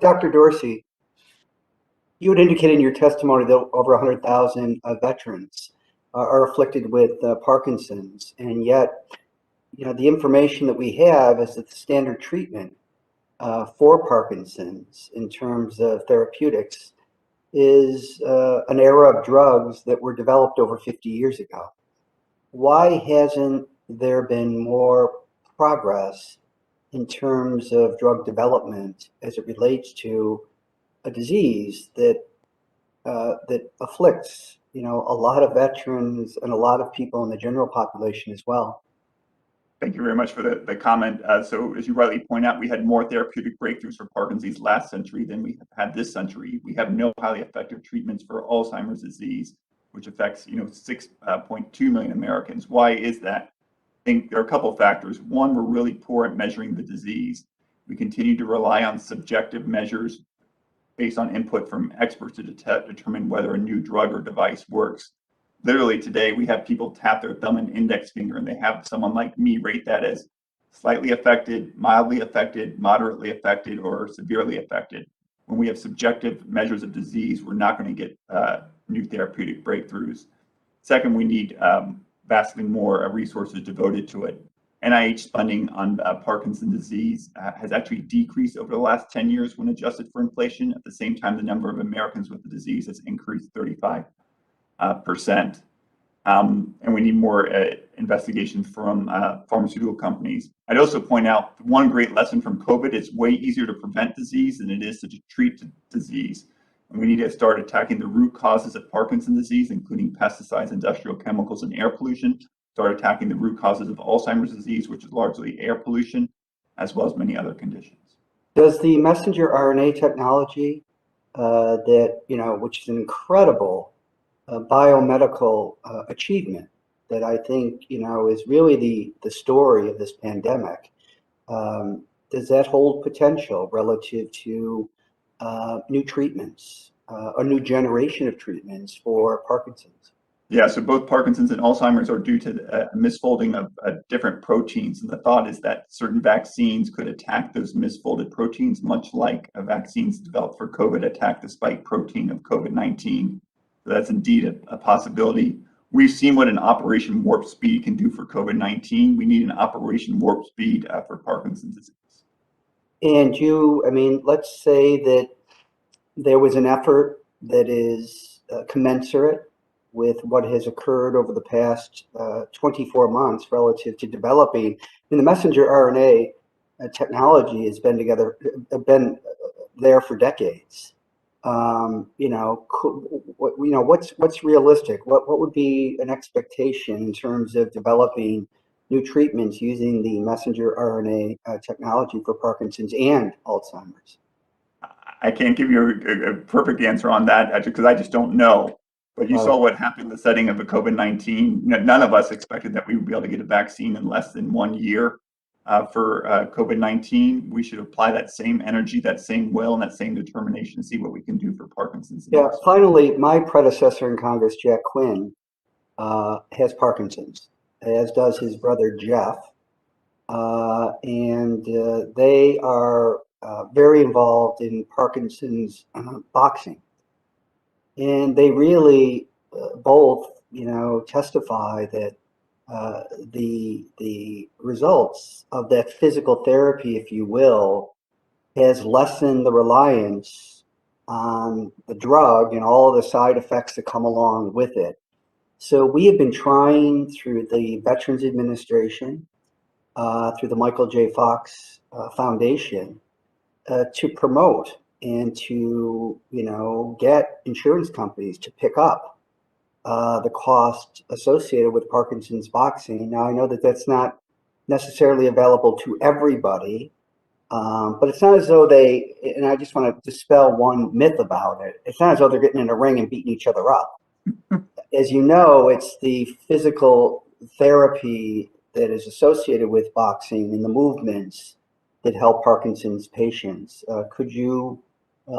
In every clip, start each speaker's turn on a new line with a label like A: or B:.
A: Dr. Dorsey, you had indicated in your testimony that over 100,000 veterans are afflicted with Parkinson's, and yet, the information that we have is that the standard treatment for Parkinson's in terms of therapeutics is an era of drugs that were developed over 50 years ago. Why hasn't there been more progress in terms of drug development as it relates to a disease that afflicts a lot of veterans and a lot of people in the general population as well?
B: Thank you very much for the comment. So as you rightly point out, we had more therapeutic breakthroughs for Parkinson's last century than we have had this century. We have no highly effective treatments for Alzheimer's disease, which affects 6.2 million Americans. Why is that? I think there are a couple of factors. One, we're really poor at measuring the disease. We continue to rely on subjective measures based on input from experts to determine whether a new drug or device works. Literally today, we have people tap their thumb and index finger, and they have someone like me rate that as slightly affected, mildly affected, moderately affected, or severely affected. When we have subjective measures of disease, we're not going to get new therapeutic breakthroughs. Second, we need vastly more resources devoted to it. NIH funding on Parkinson's disease has actually decreased over the last 10 years when adjusted for inflation. At the same time, the number of Americans with the disease has increased 35%. And we need more investigation from pharmaceutical companies. I'd also point out one great lesson from COVID: it's way easier to prevent disease than it is to treat disease. And we need to start attacking the root causes of Parkinson's disease, including pesticides, industrial chemicals, and air pollution. Start attacking the root causes of Alzheimer's disease, which is largely air pollution, as well as many other conditions.
A: Does the messenger RNA technology which is an incredible biomedical achievement that I think is really the story of this pandemic, does that hold potential relative to new treatments, a new generation of treatments for Parkinson's?
B: Yeah, so both Parkinson's and Alzheimer's are due to a misfolding of different proteins. And the thought is that certain vaccines could attack those misfolded proteins, much like vaccines developed for COVID attack the spike protein of COVID-19. So that's indeed a possibility. We've seen what an Operation Warp Speed can do for COVID-19. We need an Operation Warp Speed for Parkinson's disease.
A: And let's say that there was an effort that is commensurate with what has occurred over the past 24 months relative to developing. The messenger RNA technology has been there for decades. What's realistic? What would be an expectation in terms of developing new treatments using the messenger RNA technology for Parkinson's and Alzheimer's?
B: I can't give you a perfect answer on that because I just don't know. But you saw what happened in the setting of a COVID-19. None of us expected that we would be able to get a vaccine in less than 1 year for COVID-19. We should apply that same energy, that same will, and that same determination to see what we can do for Parkinson's.
A: Yeah, finally, my predecessor in Congress, Jack Quinn, has Parkinson's, as does his brother Jeff. And they are very involved in Parkinson's boxing. And they really both, testify that the results of that physical therapy, if you will, has lessened the reliance on the drug and all the side effects that come along with it. So we have been trying through the Veterans Administration, through the Michael J. Fox Foundation, to promote and to get insurance companies to pick up the cost associated with Parkinson's boxing. Now I know that that's not necessarily available to everybody, but it's not as though and I just want to dispel one myth about it. It's not as though they're getting in a ring and beating each other up. As you know, it's the physical therapy that is associated with boxing and the movements that help Parkinson's patients. Could you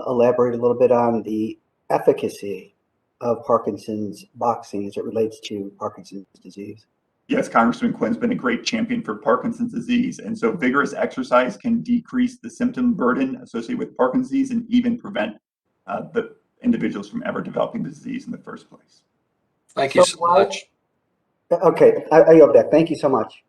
A: elaborate a little bit on the efficacy of Parkinson's boxing as it relates to Parkinson's disease?
B: Yes, Congressman Quinn's been a great champion for Parkinson's disease. And so vigorous exercise can decrease the symptom burden associated with Parkinson's disease and even prevent the individuals from ever developing the disease in the first place.
C: Thank you so much.
A: Okay, I yield back. Thank you so much.